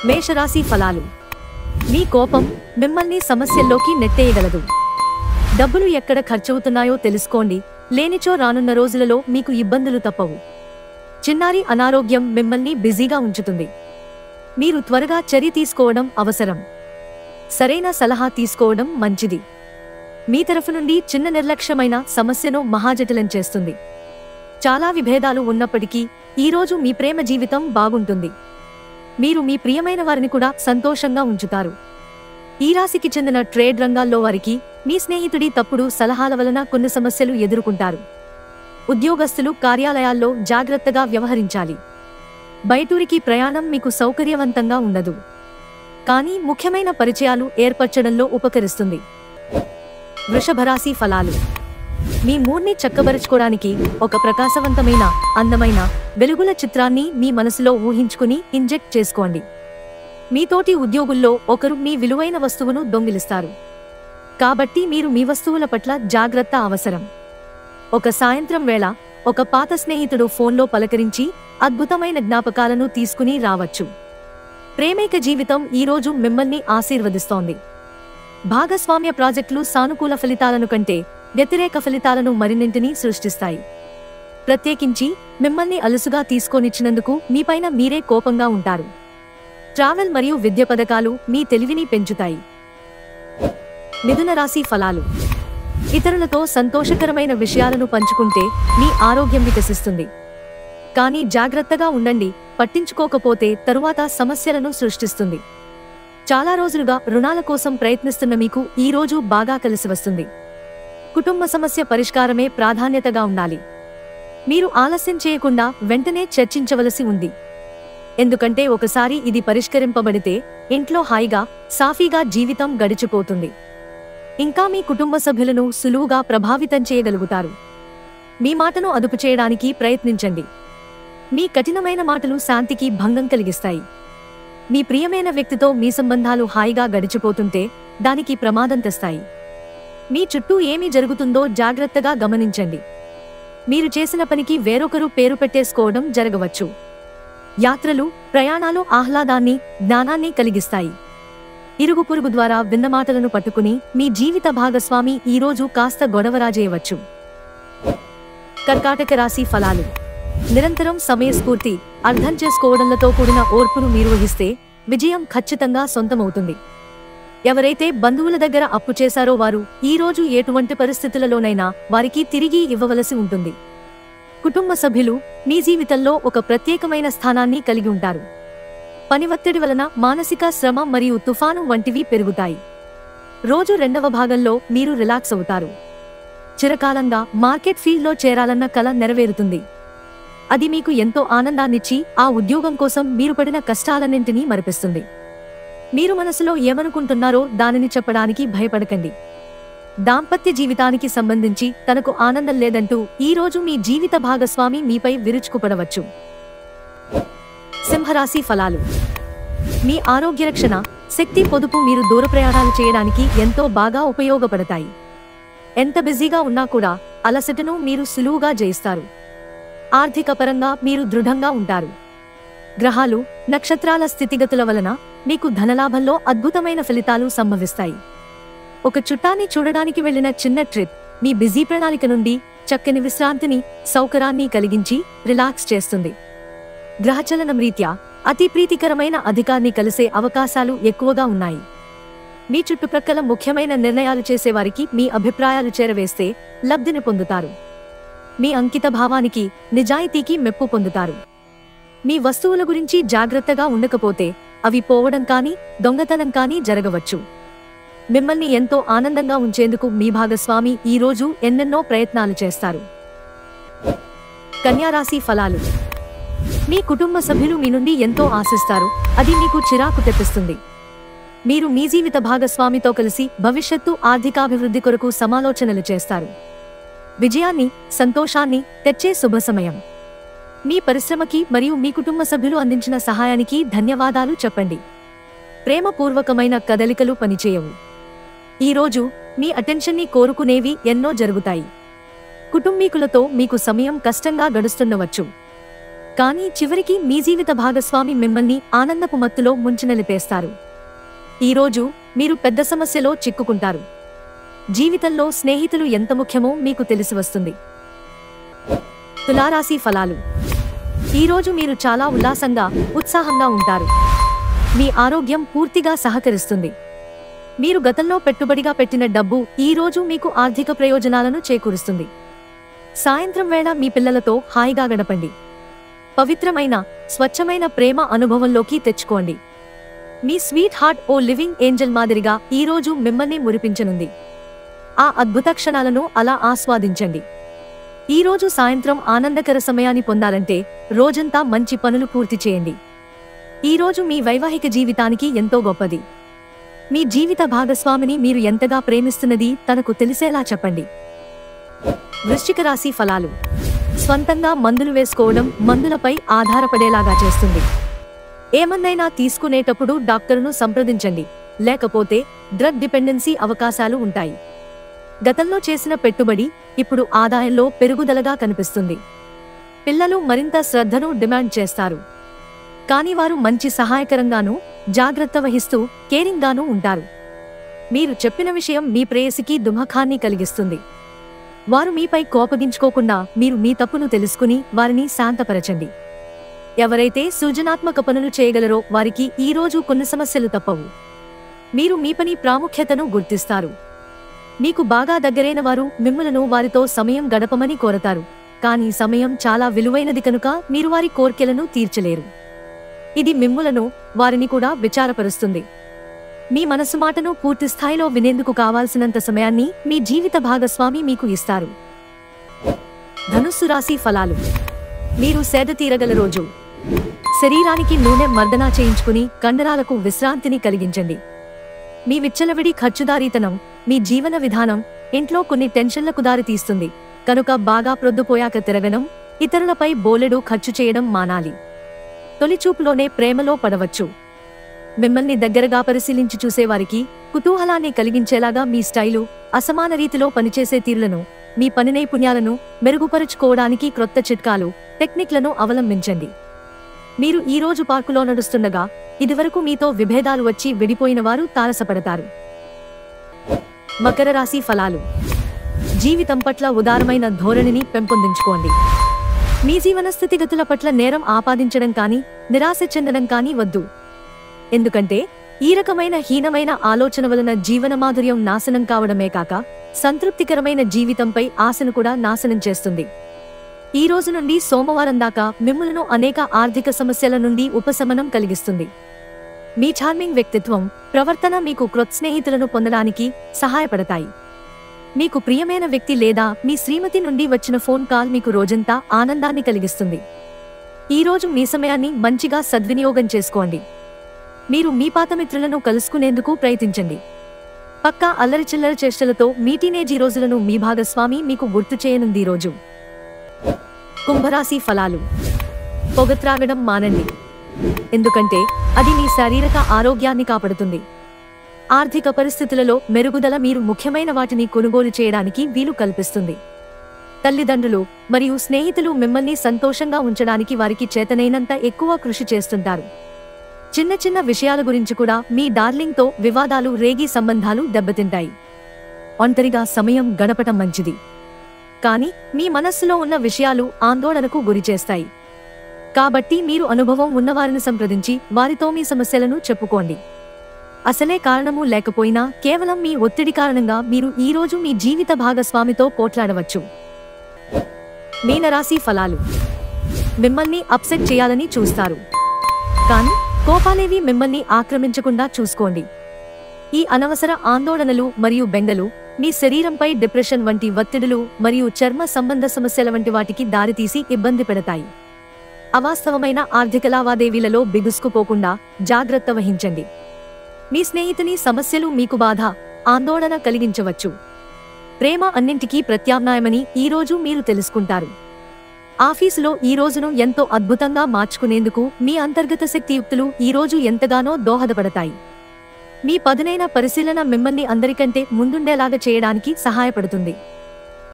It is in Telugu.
మేషరాశి ఫలాలు. మీ కోపం మిమ్మల్ని సమస్యల్లోకి నెట్టేయగలదు. డబ్బులు ఎక్కడ ఖర్చవుతున్నాయో తెలుసుకోండి, లేనిచో రానున్న రోజులలో మీకు ఇబ్బందులు తప్పవు. చిన్నారి అనారోగ్యం మిమ్మల్ని బిజీగా ఉంచుతుంది. మీరు త్వరగా చర్య తీసుకోవడం అవసరం. సరైన సలహా తీసుకోవడం మంచిది. మీ తరఫు నుండి చిన్న నిర్లక్ష్యమైన సమస్యను మహాజటిలం చేస్తుంది. చాలా విభేదాలు ఉన్నప్పటికీ ఈరోజు మీ ప్రేమ జీవితం బాగుంటుంది. మీరు మీ ప్రియమైన వారిని కూడా సంతోషంగా ఉంచుతారు. ఈ రాశికి చెందిన ట్రేడ్ రంగాల్లో వారికి మీ స్నేహితుడి తప్పుడు సలహాల వలన కొన్ని సమస్యలు ఎదుర్కొంటారు. ఉద్యోగస్తులు కార్యాలయాల్లో జాగ్రత్తగా వ్యవహరించాలి. బయటూరికి ప్రయాణం మీకు సౌకర్యవంతంగా ఉండదు, కానీ ముఖ్యమైన పరిచయాలు ఏర్పరచడంలో ఉపకరిస్తుంది. వృషభరాశి ఫలాలు. మీ మూడ్ని చక్కబరుచుకోవడానికి ఒక ప్రకాశవంతమైన, అందమైన, వెలుగుల చిత్రాన్ని మీ మనసులో ఊహించుకుని ఇంజెక్ట్ చేసుకోండి. మీతోటి ఉద్యోగుల్లో ఒకరు మీ విలువైన వస్తువును దొంగిలిస్తారు, కాబట్టి మీరు మీ వస్తువుల పట్ల జాగ్రత్త అవసరం. ఒక సాయంత్రం వేళ ఒక పాత స్నేహితుడు ఫోన్లో పలకరించి అద్భుతమైన జ్ఞాపకాలను తీసుకుని రావచ్చు. ప్రేమైక జీవితం ఈరోజు మిమ్మల్ని ఆశీర్వదిస్తోంది. భాగస్వామ్య ప్రాజెక్టులు సానుకూల ఫలితాలను కంటే వ్యతిరేక ఫలితాలను మరిన్నింటినీ సృష్టిస్తాయి. ప్రత్యేకించి మిమ్మల్ని అలుసుగా తీసుకోనిచ్చినందుకు మీపైన మీరే కోపంగా ఉంటారు. ట్రావెల్ మరియు విద్య పథకాలు మీ తెలివిని పెంచుతాయి. మిథున రాశి ఫలాలు. ఇతరులతో సంతోషకరమైన విషయాలను పంచుకుంటే మీ ఆరోగ్యం వికసిస్తుంది. కానీ జాగ్రత్తగా ఉండండి, పట్టించుకోకపోతే తరువాత సమస్యలను సృష్టిస్తుంది. చాలా రోజులుగా రుణాల కోసం ప్రయత్నిస్తున్న మీకు ఈ రోజు బాగా కలిసి వస్తుంది. కుటుంబ సమస్య పరిష్కారమే ప్రాధాన్యతగా ఉండాలి. మీరు ఆలస్యం చేయకుండా వెంటనే చర్చించవలసి ఉంది. ఎందుకంటే ఒకసారి ఇది పరిష్కరింపబడితే ఇంట్లో హాయిగా, సాఫీగా జీవితం గడిచిపోతుంది. ఇంకా మీ కుటుంబ సభ్యులను సులువుగా ప్రభావితం చేయగలుగుతారు. మీ మాటను అదుపు చేయడానికి ప్రయత్నించండి. మీ కఠినమైన మాటలు శాంతికి భంగం కలిగిస్తాయి. మీ ప్రియమైన వ్యక్తితో మీ సంబంధాలు హాయిగా గడిచిపోతుంటే దానికి ప్రమాదం తెస్తాయి. మీ చుట్టూ ఏమి జరుగుతుందో జాగ్రత్తగా గమనించండి. మీరు చేసిన పనికి వేరొకరు పేరు పెట్టేసుకోవడం జరగవచ్చు. యాత్రలు, ప్రయాణాలు ఆహ్లాదాన్ని, జ్ఞానాన్ని కలిగిస్తాయి. ఇరుగు పొరుగు ద్వారా విన్న మాటలను పట్టుకుని మీ జీవిత భాగస్వామి ఈరోజు కాస్త గొడవరాజేయవచ్చు. కర్కాటక రాశి ఫలాలు. నిరంతరం సమయస్ఫూర్తి, అర్థం చేసుకోవడంతో కూడిన ఓర్పును మీరు వహిస్తే విజయం ఖచ్చితంగా సొంతమవుతుంది. ఎవరైతే బంధువుల దగ్గర అప్పు చేశారో వారు ఈరోజు ఎటువంటి పరిస్థితులలోనైనా వారికి తిరిగి ఇవ్వవలసి ఉంటుంది. కుటుంబ సభ్యులు మీ జీవితంలో ఒక ప్రత్యేకమైన స్థానాన్ని కలిగి ఉంటారు. పని ఒత్తిడి వలన మానసిక శ్రమ మరియు తుఫాను వంటివి పెరుగుతాయి. రోజు రెండవ భాగంలో మీరు రిలాక్స్ అవుతారు. చిరకాలంగా మార్కెట్ ఫీల్డ్లో చేరాలన్న కల నెరవేరుతుంది. అది మీకు ఎంతో ఆనందాన్నిచ్చి ఆ ఉద్యోగం కోసం మీరు పడిన కష్టాలన్నింటినీ మరిపిస్తుంది. మీరు మనసులో ఏమనుకుంటున్నారో దానిని చెప్పడానికి భయపడకండి. దాంపత్య జీవితానికి సంబంధించి తనకు ఆనందం లేదంటూ ఈరోజు మీ జీవిత భాగస్వామి మీపై విరుచుకుపడవచ్చు. సింహరాశి ఫలాలు. మీ ఆరోగ్య రక్షణ, శక్తి పొదుపు మీరు దూర ప్రయాణాలు చేయడానికి ఎంతో బాగా ఉపయోగపడతాయి. ఎంత బిజీగా ఉన్నా కూడా అలసటను మీరు సులువుగా జయిస్తారు. ఆర్థిక పరంగా మీరు దృఢంగా ఉంటారు. గ్రహాలు, నక్షత్రాల స్థితిగతుల వలన మీకు ధనలాభంలో అద్భుతమైన ఫలితాలు సంభవిస్తాయి. ఒక చుట్టాన్ని చూడడానికి వెళ్లిన చిన్న ట్రిప్ మీ బిజీ ప్రణాళిక నుండి చక్కని విశ్రాంతిని, సౌకర్యాన్ని కలిగించి రిలాక్స్ చేస్తుంది. గ్రహచలనం రీత్యా అతి ప్రీతికరమైన అధికారిని కలిసే అవకాశాలు ఎక్కువగా ఉన్నాయి. మీ చుట్టుప్రక్కల ముఖ్యమైన నిర్ణయాలు చేసేవారికి మీ అభిప్రాయాలు చేరవేస్తే లబ్ధిని పొందుతారు. మీ అంకిత భావానికి, నిజాయితీకి మెప్పు పొందుతారు. మీ వస్తువుల గురించి జాగ్రత్తగా ఉండకపోతే అవి పోవడం కానీ, దొంగతనం కానీ జరగవచ్చు. మిమ్మల్ని ఎంతో ఆనందంగా ఉంచేందుకు మీ భాగస్వామి ఈరోజు ఎన్నెన్నో ప్రయత్నాలు చేస్తారు. కన్యారాశి ఫలాలు. మీ కుటుంబ సభ్యులు మీ నుండి ఎంతో ఆశిస్తారు, అది మీకు చిరాకు తెప్పిస్తుంది. మీరు మీ జీవిత భాగస్వామితో కలిసి భవిష్యత్తు ఆర్థికాభివృద్ధి కొరకు సమాలోచనలు చేస్తారు. విజయాన్ని, సంతోషాన్ని తెచ్చే శుభ సమయం. మీ పరిశ్రమకి మరియు మీ కుటుంబ సభ్యులు అందించిన సహాయానికి ధన్యవాదాలు చెప్పండి. ప్రేమపూర్వకమైన కదలికలు పనిచేయవు. ఈరోజు మీ అటెన్షన్ని కోరుకునేవి ఎన్నో జరుగుతాయి. కుటుంబీకులతో మీకు సమయం కష్టంగా గడుస్తుండవచ్చు. కానీ చివరికి మీ జీవిత భాగస్వామి మిమ్మల్ని ఆనందపు మత్తులో ముంచినలిపేస్తారు. ఈరోజు మీరు పెద్ద సమస్యలో చిక్కుకుంటారు. జీవితంలో స్నేహితులు ఎంత ముఖ్యమో మీకు తెలిసి వస్తుంది. తులారాశి ఫలాలు. ఈరోజు మీరు చాలా ఉల్లాసంగా, ఉత్సాహంగా ఉంటారు. మీ ఆరోగ్యం పూర్తిగా సహకరిస్తుంది. మీరు గతంలో పెట్టుబడిగా పెట్టిన డబ్బు ఈరోజు మీకు ఆర్థిక ప్రయోజనాలను చేకూరుస్తుంది. సాయంత్రం వేళ మీ పిల్లలతో హాయిగా గడపండి. పవిత్రమైన, స్వచ్ఛమైన ప్రేమ అనుభవంలోకి తెచ్చుకోండి. మీ స్వీట్ హార్ట్ ఓ లివింగ్ ఏంజెల్ మాదిరిగా ఈరోజు మిమ్మల్ని మురిపించనుంది. ఆ అద్భుత క్షణాలను అలా ఆస్వాదించండి. ఈరోజు సాయంత్రం ఆనందకర సమయాన్ని పొందాలంటే రోజంతా మంచి పనులు పూర్తి చేయండి. ఈరోజు మీ వైవాహిక జీవితానికి ఎంతో గొప్పది. మీ జీవిత భాగస్వామిని మీరు ఎంతగా ప్రేమిస్తున్నది తనకు తెలిసేలా చెప్పండి. వృశ్చిక రాశి ఫలాలు. స్వంతంగా మందులు వేసుకోవడం మందులపై ఆధారపడేలాగా చేస్తుంది. ఏమన్నైనా తీసుకునేటప్పుడు డాక్టరును సంప్రదించండి, లేకపోతే డ్రగ్ డిపెండెన్సీ అవకాశాలు ఉంటాయి. గతంలో చేసిన పెట్టుబడి ఇప్పుడు ఆదాయంలో పెరుగుదలగా కనిపిస్తుంది. పిల్లలు మరింత శ్రద్ధను డిమాండ్ చేస్తారు. కానీ వారు మంచి సహాయకరంగానూ, జాగ్రత్త వహిస్తూ కేరింగ్గానూ ఉంటారు. మీరు చెప్పిన విషయం మీ ప్రేయసికి దుఃఖాన్ని కలిగిస్తుంది. వారు మీపై కోపగించుకోకుండా మీరు మీ తప్పును తెలుసుకుని వారిని శాంతపరచండి. ఎవరైతే సృజనాత్మక పనులు చేయగలరో వారికి ఈరోజు కొన్ని సమస్యలు తప్పవు. మీరు మీ పని ప్రాముఖ్యతను గుర్తిస్తారు. మీకు బాగా దగ్గరైన వారు మిమ్ములను వారితో సమయం గడపమని కోరతారు. కానీ సమయం చాలా విలువైనది కనుక మీరు వారి కోర్కెలను తీర్చలేరు. ఇది మిమ్ములను, వారిని కూడా విచారపరుస్తుంది. మీ మనసు మాటను పూర్తి స్థాయిలో వినేందుకు కావాల్సినంత సమయాన్ని మీ జీవిత భాగస్వామి మీకు ఇస్తారు. ధనుస్సు రాశి ఫలాలు. మీరు సేద తీరగల రోజు. శరీరానికి నూనె మర్దనా చేయించుకుని కండరాలకు విశ్రాంతిని కలిగించండి. మీ విచ్చలవిడి ఖర్చుదారీతనం మీ జీవన విధానం ఇంట్లో కొన్ని టెన్షన్లకు దారి తీస్తుంది కనుక బాగా ప్రొద్దుపోయాక తిరగడం, ఇతరులపై బోలెడు ఖర్చు చేయడం మానాలి. తొలిచూపులోనే ప్రేమలో పడవచ్చు. మిమ్మల్ని దగ్గరగా పరిశీలించి చూసేవారికి కుతూహలాన్ని కలిగించేలాగా మీ స్టైలు, అసమాన రీతిలో పనిచేసే తీరులను, మీ పని నైపుణ్యాలను మెరుగుపరుచుకోవడానికి క్రొత్త చిట్కాలు, టెక్నిక్లను అవలంబించండి. మీరు ఈరోజు పార్కులో నడుస్తుండగా ఇదివరకు మీతో విభేదాలు వచ్చి విడిపోయిన వారు తారసపడతారు. మకర రాశి ఫలాలు. జీవితం పట్ల ఉదారమైన ధోరణిని పెంపొందించుకోండి. మీ జీవన స్థితిగతుల పట్ల నేరం ఆపాదించడం కానీ, నిరాశ చెందడం కానీ వద్దు. ఎందుకంటే ఈ రకమైన హీనమైన ఆలోచన వలన జీవన మాధుర్యం నాశనం కావడమే కాక సంతృప్తికరమైన జీవితంపై ఆశను కూడా నాశనం చేస్తుంది. ఈ రోజు నుండి సోమవారం దాకా మిమ్ములను అనేక ఆర్థిక సమస్యల నుండి ఉపశమనం కలిగిస్తుంది. మీ చార్మింగ్ వ్యక్తిత్వం, ప్రవర్తన మీకు క్రొత్త స్నేహితులను పొందడానికి సహాయపడతాయి. మీకు ప్రియమైన వ్యక్తి లేదా మీ శ్రీమతి నుండి వచ్చిన ఫోన్ కాల్ మీకు రోజంతా ఆనందాన్ని కలిగిస్తుంది. ఈరోజు మీ సమయాన్ని మంచిగా సద్వినియోగం చేసుకోండి. మీరు మీ పాత మిత్రులను కలుసుకునేందుకు ప్రయత్నించండి. పక్కా అల్లరిచిల్లర చేష్టలతో మీ టీనేజీ రోజులను మీ భాగస్వామి మీకు గుర్తు చేయనుంది. రోజు కుంభరాశి ఫలాలు. పొగ త్రాగడం మానండి. ఎందుకంటే అది మీ శారీరక ఆరోగ్యాన్ని కాపాడుతుంది. ఆర్థిక పరిస్థితులలో మెరుగుదల మీరు ముఖ్యమైన వాటిని కొనుగోలు చేయడానికి వీలు కల్పిస్తుంది. తల్లిదండ్రులు మరియు స్నేహితులు మిమ్మల్ని సంతోషంగా ఉంచడానికి వారికి చేతనైనంత ఎక్కువ కృషి చేస్తుంటారు. చిన్న చిన్న విషయాల గురించి కూడా మీ డార్లింగ్తో వివాదాలు రేగి సంబంధాలు దెబ్బతింటాయి. ఒంటరిగా సమయం గడపటం మంచిది. కానీ మీ మనస్సులో ఉన్న విషయాలు ఆందోళనకు గురిచేస్తాయి. కాబట్టి మీరు అనుభవం ఉన్నవారిని సంప్రదించి వారితో మీ సమస్యలను చెప్పుకోండి. అసలే కారణము లేకపోయినా కేవలం మీ ఒత్తిడి కారణంగా మీరు ఈరోజు మీ జీవిత భాగస్వామితో పోట్లాడవచ్చు. మీనరాశి ఫలాలు. మిమ్మల్ని అప్సెట్ చేయాలని చూస్తారు. కానీ కోపాలేవి మిమ్మల్ని ఆక్రమించకుండా చూసుకోండి. ఈ అనవసర ఆందోళనలు మరియు బెంగలు మీ శరీరంపై డిప్రెషన్ వంటి ఒత్తిడులు మరియు చర్మ సంబంధ సమస్యల వంటి వాటికి దారితీసి ఇబ్బంది పెడతాయి. అవాస్తవమైన ఆర్థిక లావాదేవీలలో బిగుసుకుపోకుండా జాగ్రత్త వహించండి. మీ స్నేహితుని సమస్యలు మీకు బాధ, ఆందోళన కలిగించవచ్చు. ప్రేమ అన్నింటికీ ప్రత్యామ్నాయమని ఈరోజు మీరు తెలుసుకుంటారు. ఆఫీసులో ఈ రోజును ఎంతో అద్భుతంగా మార్చుకునేందుకు మీ అంతర్గత శక్తియుక్తులు ఈరోజు ఎంతగానో దోహదపడతాయి. మీ పదునైన పరిశీలన మిమ్మల్ని అందరికంటే ముందుండేలాగా చేయడానికి సహాయపడుతుంది.